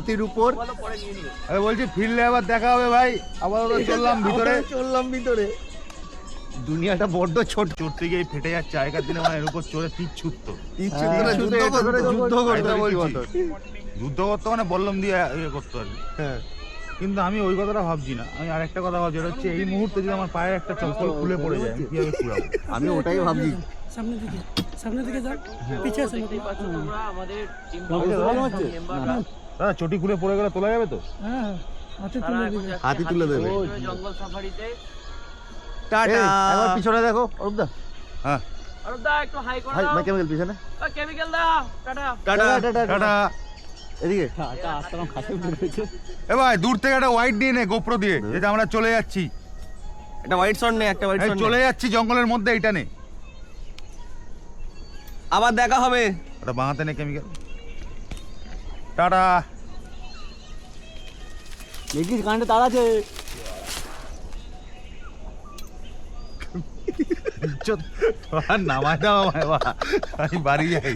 নদীর উপর। আমি বলছি ফিরলে আবার দেখা হবে ভাই, আবার চললাম ভিতরে। দুনিয়াটা বড্ড ছোট। চড়তে গিয়ে ফেটে যাচ্ছে, আগেকার দিনে মানে এর উপর চড়ে তীর ছুটতো। যুদ্ধ করতে যুদ্ধ করতো মানে বল্লম দিয়ে ইয়ে করতো আর কি। হ্যাঁ, কিন্তু আমি ওই কথাটা ভাবছি না, আমি আরেকটা কথা ভাবছি, এটা হচ্ছে এই মুহূর্তে যদি আমার পায়ের একটা চপ্পল খুলে পড়ে যায় আমি কিভাবে কুড়াবো। আমি ওটাই ভাবছি। সামনের দিকে যান, পিছে আসেন। দাদা চটি খুলে পড়ে গেলে তোলা যাবে তো? হ্যাঁ, হাতি তুলে দেবে। জঙ্গল সাফারিতে। টাটা। একবার পিছনে দেখো অরূপদা। হ্যাঁ অরূপদা একটু হাই করো। হাই মাই কেমিক্যাল পিছনে। কেমিক্যাল দা, টাটা। Tata tata. এদিকে। এ ভাই দূর থেকে একটা হোয়াইট নিয়ে নে, গোপ্রো দিয়ে, যেটা আমরা চলে যাচ্ছি। একটা হোয়াইট শট নে, একটা হোয়াইট এই শট চলে যাচ্ছি জঙ্গলের মধ্যে, এইটা নে। আবার দেখা হবে। ওটা বাঁহাতে নে কেমিক্যাল। টাটা। দেখিস কানটা তার আছে। আর নামায় দাও আমায়, আমি বাড়ি যাই।